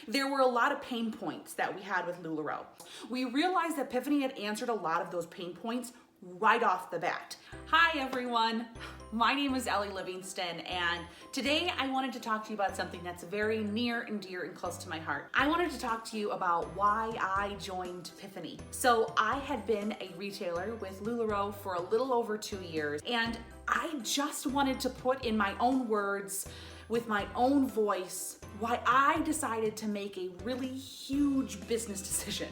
There were a lot of pain points that we had with LuLaRoe. We realized that Piphany had answered a lot of those pain points right off the bat. Hi everyone, my name is Ellie Livingston, and today I wanted to talk to you about something that's very near and dear and close to my heart. I wanted to talk to you about why I joined Piphany. So I had been a retailer with LuLaRoe for a little over 2 years, and I just wanted to put in my own words, with my own voice, why I decided to make a really huge business decision,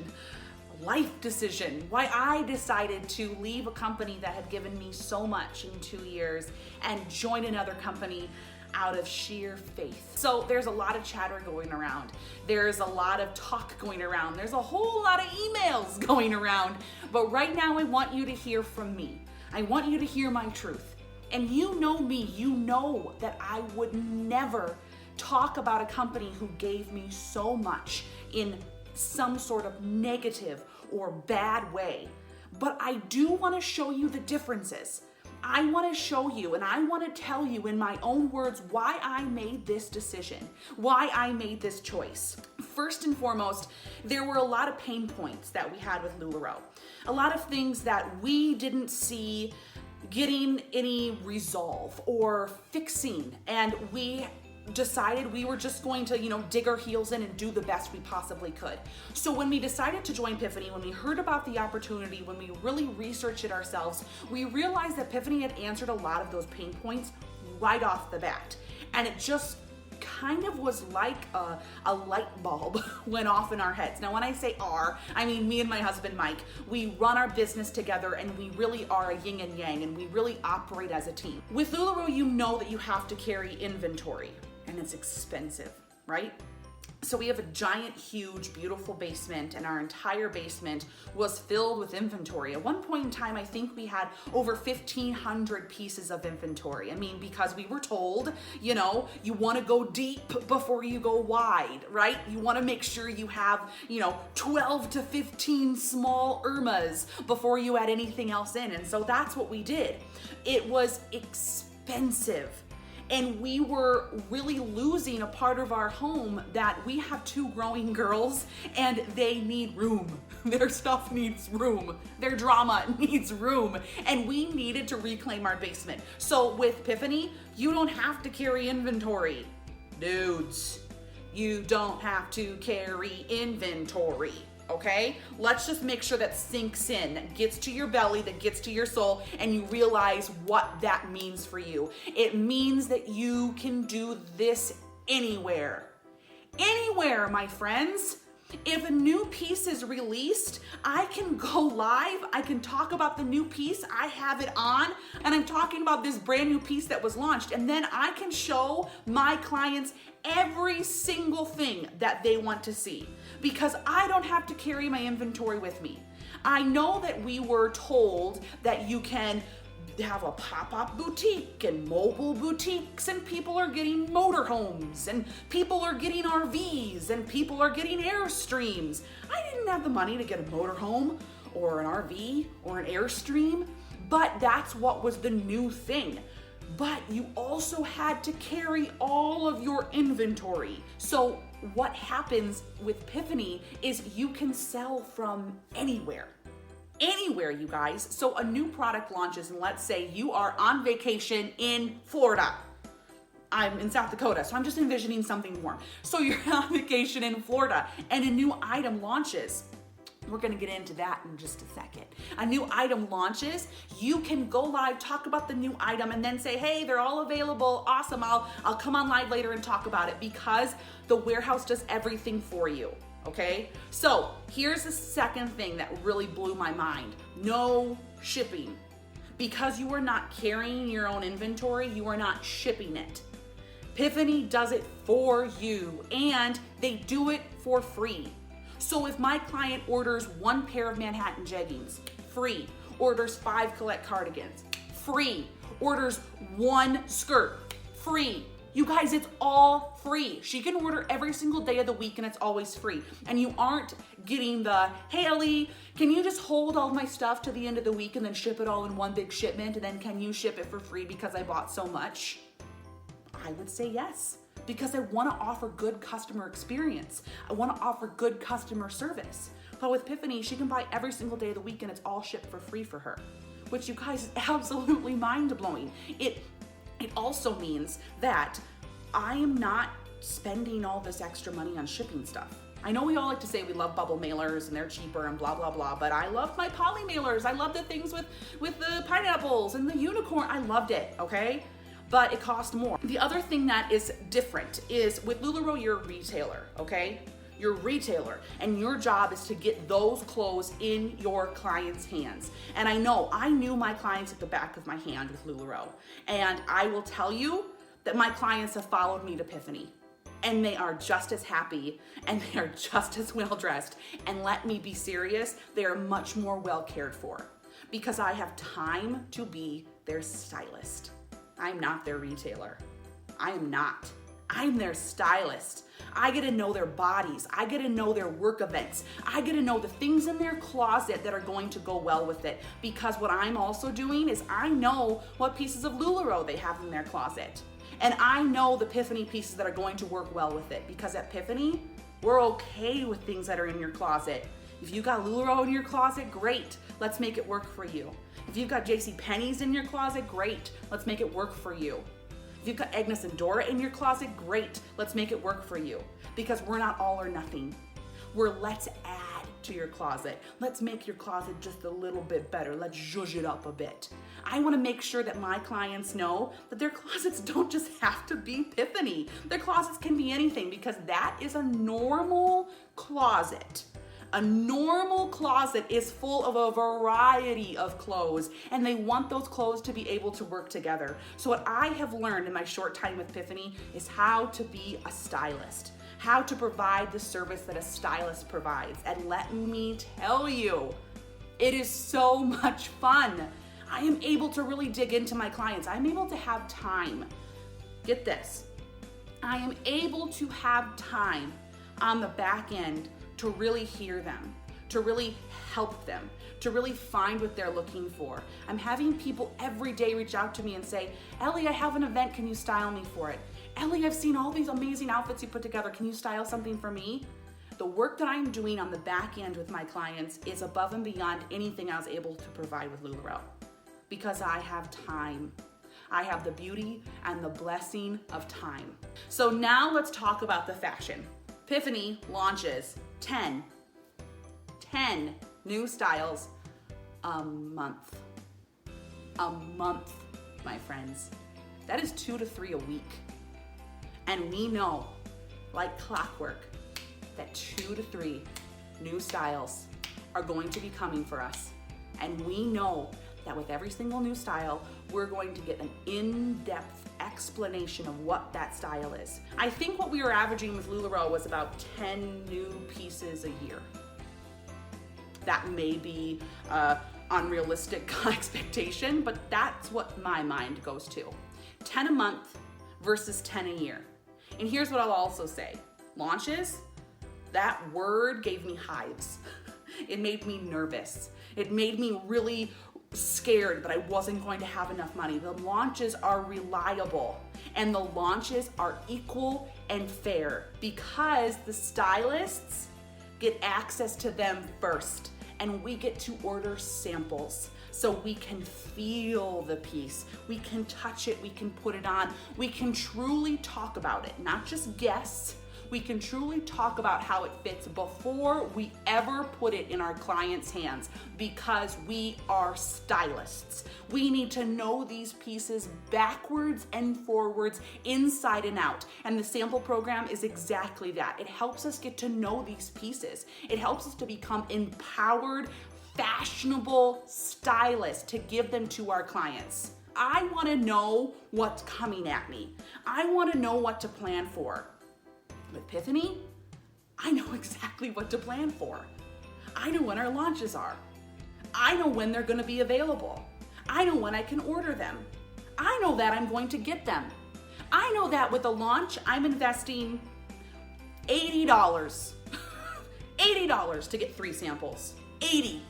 life decision, why I decided to leave a company that had given me so much in 2 years and join another company out of sheer faith. So there's a lot of chatter going around. There's a lot of talk going around. There's a whole lot of emails going around. But right now I want you to hear from me. I want you to hear my truth. And you know me, you know that I would never talk about a company who gave me so much in some sort of negative or bad way. But I do want to show you the differences. I want to show you and I want to tell you in my own words why I made this decision, why I made this choice. First and foremost, there were a lot of pain points that we had with LuLaRoe. A lot of things that we didn't see getting any resolve or fixing, and we decided we were just going to, dig our heels in and do the best we possibly could. So when we decided to join Piphany, when we heard about the opportunity, when we really researched it ourselves, we realized that Piphany had answered a lot of those pain points right off the bat. And it just kind of was like a light bulb went off in our heads. Now, when I say our, I mean me and my husband, Mike. We run our business together and we really are a yin and yang, and we really operate as a team. With LuLaRoe, you know that you have to carry inventory, and it's expensive, right? So we have a giant, huge, beautiful basement, and our entire basement was filled with inventory. At one point in time, I think we had over 1,500 pieces of inventory. I mean, because we were told, you want to go deep before you go wide, right? You want to make sure you have, 12 to 15 small Irmas before you add anything else in. And so that's what we did. It was expensive. And we were really losing a part of our home that we have 2 growing girls and they need room. Their stuff needs room. Their drama needs room. And we needed to reclaim our basement. So with Piphany, you don't have to carry inventory. Dudes, you don't have to carry inventory. Okay? Let's just make sure that sinks in, that gets to your belly, that gets to your soul, and you realize what that means for you. It means that you can do this anywhere. Anywhere, my friends. If a new piece is released, I can go live, I can talk about the new piece, I have it on, and I'm talking about this brand new piece that was launched, and then I can show my clients every single thing that they want to see, because I don't have to carry my inventory with me. I know that we were told that you can have a pop-up boutique and mobile boutiques, and people are getting motorhomes, and people are getting RVs, and people are getting Airstreams. I didn't have the money to get a motorhome or an RV or an Airstream, but that's what was the new thing. But you also had to carry all of your inventory. So what happens with Piphany is you can sell from anywhere. Anywhere, you guys. So a new product launches, and let's say you are on vacation in Florida. I'm in South Dakota, so I'm just envisioning something warm. So you're on vacation in Florida and a new item launches. We're gonna get into that in just a second. A new item launches, you can go live, talk about the new item, and then say, hey, they're all available, awesome, I'll come on live later and talk about it, because the warehouse does everything for you. Okay, so here's the second thing that really blew my mind. No shipping. Because you are not carrying your own inventory, you are not shipping it. Piphany does it for you, and they do it for free. So if my client orders 1 pair of Manhattan jeggings, free. Orders 5 Colette cardigans, free. Orders 1 skirt, free. You guys, it's all free. She can order every single day of the week and it's always free. And you aren't getting the, hey Ellie, can you just hold all my stuff to the end of the week and then ship it all in one big shipment, and then can you ship it for free because I bought so much? I would say yes. because I want to offer good customer experience. I want to offer good customer service. But with Piphany, she can buy every single day of the week and it's all shipped for free for her, which you guys is absolutely mind-blowing. It also means that I am not spending all this extra money on shipping stuff. I know we all like to say we love bubble mailers and they're cheaper and blah, blah, blah, but I love my poly mailers. I love the things with the pineapples and the unicorn. I loved it, okay? But it cost more. The other thing that is different is with LuLaRoe, you're a retailer, okay? You're a retailer, and your job is to get those clothes in your clients' hands. And I knew my clients at the back of my hand with LuLaRoe. And I will tell you that my clients have followed me to Piphany. And they are just as happy and they are just as well dressed. And let me be serious, they are much more well cared for because I have time to be their stylist. I'm not their retailer. I am not. I'm their stylist. I get to know their bodies. I get to know their work events. I get to know the things in their closet that are going to go well with it. Because what I'm also doing is I know what pieces of LuLaRoe they have in their closet. And I know the Piphany pieces that are going to work well with it. Because at Piphany, we're okay with things that are in your closet. If you got LuLaRoe in your closet, great. Let's make it work for you. If you've got JCPenney's in your closet, great. Let's make it work for you. If you've got Agnes and Dora in your closet, great. Let's make it work for you. Because we're not all or nothing. We're let's add to your closet. Let's make your closet just a little bit better. Let's zhuzh it up a bit. I want to make sure that my clients know that their closets don't just have to be Piphany. Their closets can be anything because that is a normal closet. A normal closet is full of a variety of clothes, and they want those clothes to be able to work together. So what I have learned in my short time with Piphany is how to be a stylist, how to provide the service that a stylist provides. And let me tell you, it is so much fun. I am able to really dig into my clients. I'm able to have time. Get this. I am able to have time on the back end to really hear them, to really help them, to really find what they're looking for. I'm having people every day reach out to me and say, Ellie, I have an event, can you style me for it? Ellie, I've seen all these amazing outfits you put together, can you style something for me? The work that I'm doing on the back end with my clients is above and beyond anything I was able to provide with LuLaRoe because I have time. I have the beauty and the blessing of time. So now let's talk about the fashion. Piphany launches 10 new styles a month. A month, my friends. That is 2 to 3 a week. And we know, like clockwork, that 2 to 3 new styles are going to be coming for us. And we know that with every single new style, we're going to get an in-depth explanation of what that style is. I think what we were averaging with LuLaRoe was about 10 new pieces a year. That may be unrealistic expectation, but that's what my mind goes to. 10 a month versus 10 a year. And here's what I'll also say. Launches, that word gave me hives. It made me nervous. It made me really scared that I wasn't going to have enough money. The launches are reliable and the launches are equal and fair because the stylists get access to them first and we get to order samples so we can feel the piece, we can touch it, we can put it on, we can truly talk about it, not just guess. We can truly talk about how it fits before we ever put it in our clients' hands because we are stylists. We need to know these pieces backwards and forwards, inside and out. And the sample program is exactly that. It helps us get to know these pieces. It helps us to become empowered, fashionable stylists to give them to our clients. I want to know what's coming at me. I want to know what to plan for. With Piphany, I know exactly what to plan for. I know when our launches are. I know when they're going to be available. I know when I can order them. I know that I'm going to get them. I know that with a launch, I'm investing $80. $80 to get 3 samples. 80,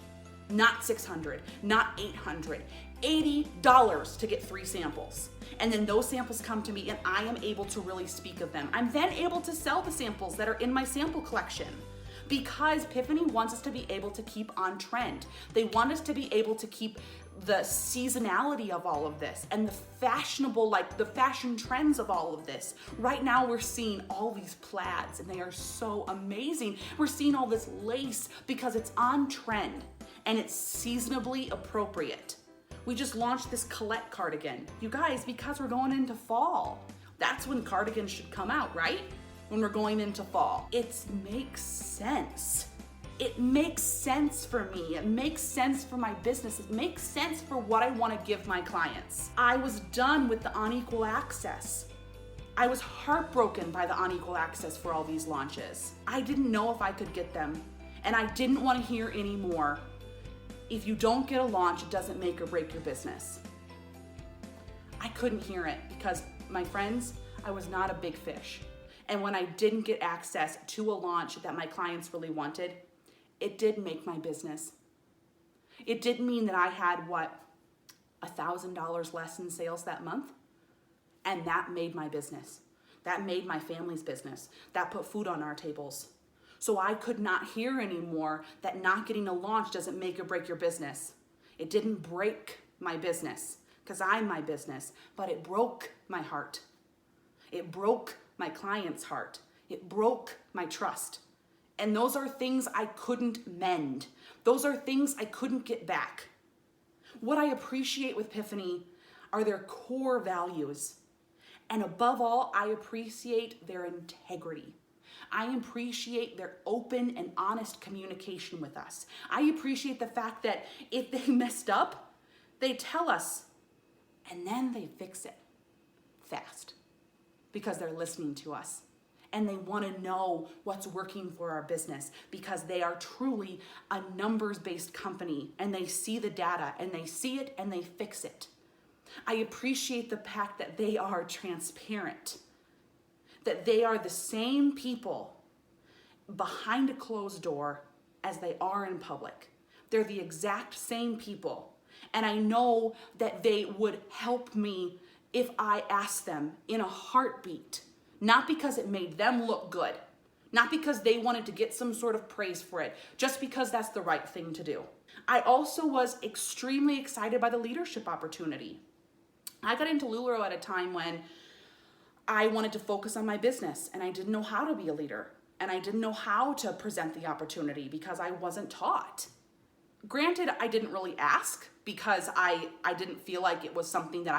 not 600, not 800. $80 to get 3 samples. And then those samples come to me and I am able to really speak of them. I'm then able to sell the samples that are in my sample collection, because Piphany wants us to be able to keep on trend. They want us to be able to keep the seasonality of all of this and the fashionable, like the fashion trends of all of this. Right now we're seeing all these plaids and they are so amazing. We're seeing all this lace because it's on trend and it's seasonably appropriate. We just launched this Colette cardigan. You guys, because we're going into fall. That's when cardigans should come out, right? When we're going into fall. It makes sense. It makes sense for me. It makes sense for my business. It makes sense for what I want to give my clients. I was done with the unequal access. I was heartbroken by the unequal access for all these launches. I didn't know if I could get them, and I didn't want to hear anymore. If you don't get a launch, it doesn't make or break your business. I couldn't hear it because, my friends, I was not a big fish. And when I didn't get access to a launch that my clients really wanted, it did make my business. It did mean that I had, $1,000 less in sales that month. And that made my business. That made my family's business. That put food on our tables. So I could not hear anymore that not getting a launch doesn't make or break your business. It didn't break my business because I'm my business, but it broke my heart. It broke my client's heart. It broke my trust. And those are things I couldn't mend. Those are things I couldn't get back. What I appreciate with Piphany are their core values. And above all, I appreciate their integrity. I appreciate their open and honest communication with us. I appreciate the fact that if they messed up, they tell us, and then they fix it fast because they're listening to us. And they want to know what's working for our business because they are truly a numbers-based company and they see the data and they see it and they fix it. I appreciate the fact that they are transparent, that they are the same people behind a closed door as they are in public. They're the exact same people. And I know that they would help me if I asked them in a heartbeat, not because it made them look good, not because they wanted to get some sort of praise for it, just because that's the right thing to do. I also was extremely excited by the leadership opportunity. I got into LuLaRoe at a time when I wanted to focus on my business and I didn't know how to be a leader and I didn't know how to present the opportunity because I wasn't taught. Granted, I didn't really ask because I didn't feel like it was something that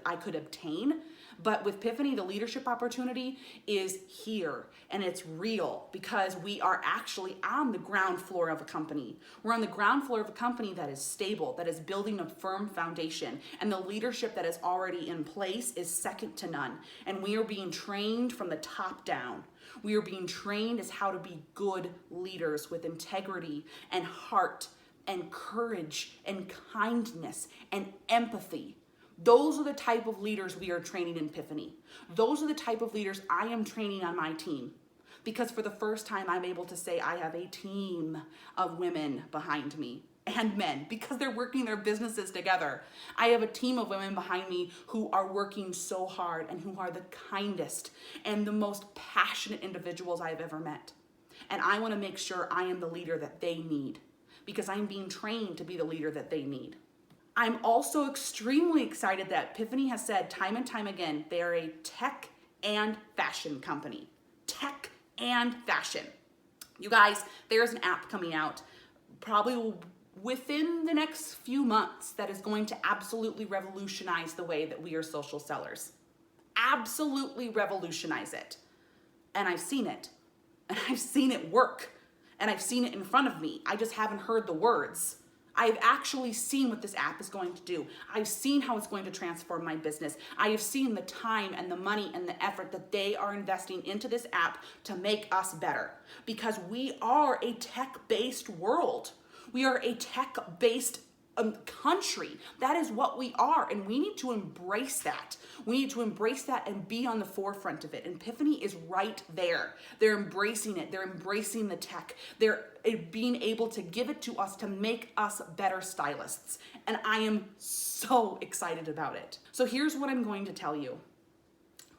I could obtain. But with Piphany, the leadership opportunity is here and it's real because we are actually on the ground floor of a company. We're on the ground floor of a company that is stable, that is building a firm foundation, and the leadership that is already in place is second to none. And we are being trained from the top down. We are being trained as how to be good leaders with integrity and heart and courage and kindness and empathy. Those are the type of leaders we are training in Piphany. Those are the type of leaders I am training on my team. Because for the first time, I'm able to say I have a team of women behind me and men because they're working their businesses together. I have a team of women behind me who are working so hard and who are the kindest and the most passionate individuals I've ever met. And I want to make sure I am the leader that they need because I'm being trained to be the leader that they need. I'm also extremely excited that Piphany has said time and time again, they are a tech and fashion company. Tech and fashion. You guys, there's an app coming out probably within the next few months that is going to absolutely revolutionize the way that we are social sellers. Absolutely revolutionize it. And I've seen it. And I've seen it work. And I've seen it in front of me. I just haven't heard the words. I've actually seen what this app is going to do. I've seen how it's going to transform my business. I have seen the time and the money and the effort that they are investing into this app to make us better. Because we are a tech-based world. We are a tech-based country. That is what we are, and we need to embrace that. We need to embrace that and be on the forefront of it. And Piphany is right there. They're embracing it. They're embracing the tech. They're being able to give it to us to make us better stylists. And I am so excited about it. So here's what I'm going to tell you.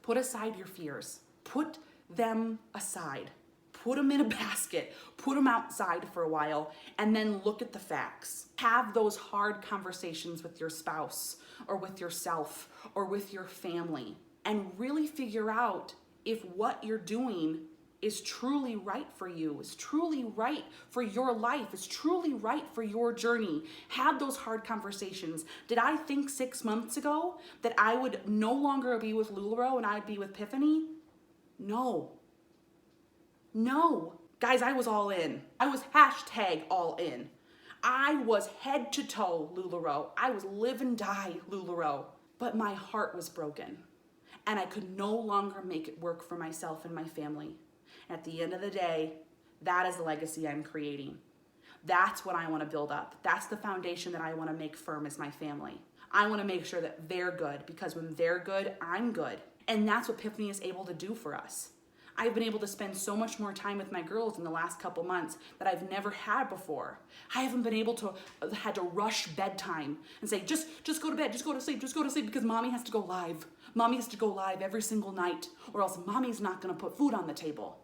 Put aside your fears. Put them aside. Put them in a basket, put them outside for a while, and then look at the facts. Have those hard conversations with your spouse or with yourself or with your family, and really figure out if what you're doing is truly right for you, is truly right for your life, is truly right for your journey. Have those hard conversations. Did I think 6 months ago that I would no longer be with LuLaRoe and I'd be with Piphany? No. No. Guys, I was all in. I was hashtag all in. I was head to toe LuLaRoe. I was live and die LuLaRoe. But my heart was broken. And I could no longer make it work for myself and my family. At the end of the day, that is the legacy I'm creating. That's what I want to build up. That's the foundation that I want to make firm as my family. I want to make sure that they're good, because when they're good, I'm good. And that's what Piphany is able to do for us. I've been able to spend so much more time with my girls in the last couple months that I've never had before. I haven't been able to, had to rush bedtime and say, just go to bed, just go to sleep, because mommy has to go live. Mommy has to go live every single night, or else mommy's not gonna put food on the table.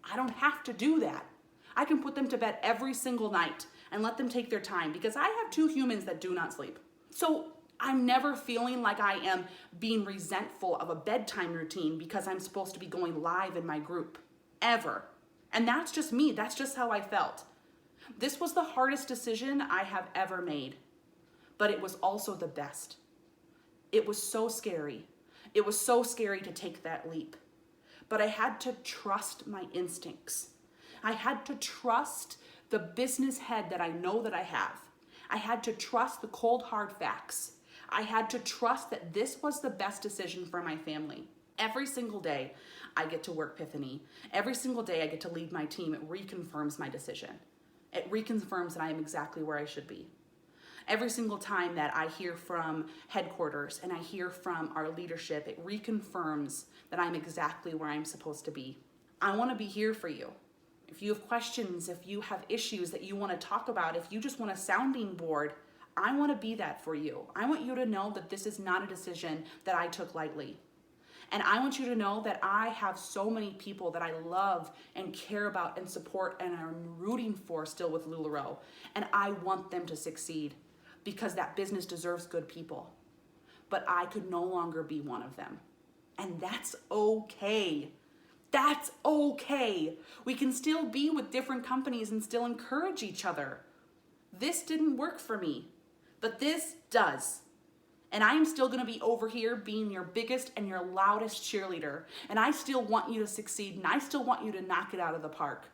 I don't have to do that. I can put them to bed every single night and let them take their time, because I have 2 humans that do not sleep. So I'm never feeling like I am being resentful of a bedtime routine because I'm supposed to be going live in my group, ever. And that's just me, that's just how I felt. This was the hardest decision I have ever made, but it was also the best. It was so scary. It was so scary to take that leap, but I had to trust my instincts. I had to trust the business head that I know that I have. I had to trust the cold hard facts. I had to trust that this was the best decision for my family. Every single day I get to work Piphany. Every single day I get to lead my team. It reconfirms my decision. It reconfirms that I am exactly where I should be. Every single time that I hear from headquarters and I hear from our leadership, it reconfirms that I'm exactly where I'm supposed to be. I want to be here for you. If you have questions, if you have issues that you want to talk about, if you just want a sounding board, I want to be that for you. I want you to know that this is not a decision that I took lightly. And I want you to know that I have so many people that I love and care about and support and I'm rooting for still with LuLaRoe. And I want them to succeed, because that business deserves good people. But I could no longer be one of them. And that's okay. That's okay. We can still be with different companies and still encourage each other. This didn't work for me, but this does. And I am still gonna be over here being your biggest and your loudest cheerleader. And I still want you to succeed, and I still want you to knock it out of the park.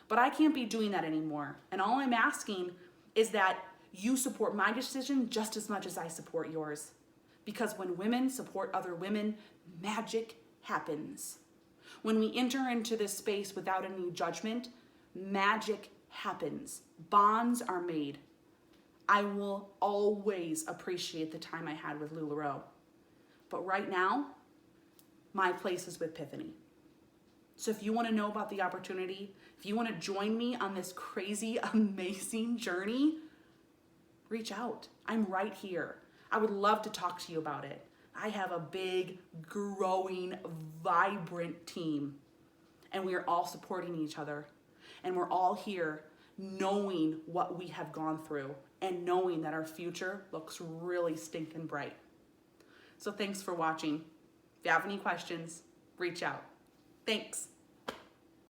But I can't be doing that anymore. And all I'm asking is that you support my decision just as much as I support yours. Because when women support other women, magic happens. When we enter into this space without any judgment, magic happens. Bonds are made. I will always appreciate the time I had with LuLaRoe. But right now, my place is with Piphany. So if you want to know about the opportunity, if you want to join me on this crazy, amazing journey, reach out. I'm right here. I would love to talk to you about it. I have a big, growing, vibrant team, and we are all supporting each other. And we're all here knowing what we have gone through and knowing that our future looks really stinking bright. So thanks for watching. If you have any questions, reach out. Thanks.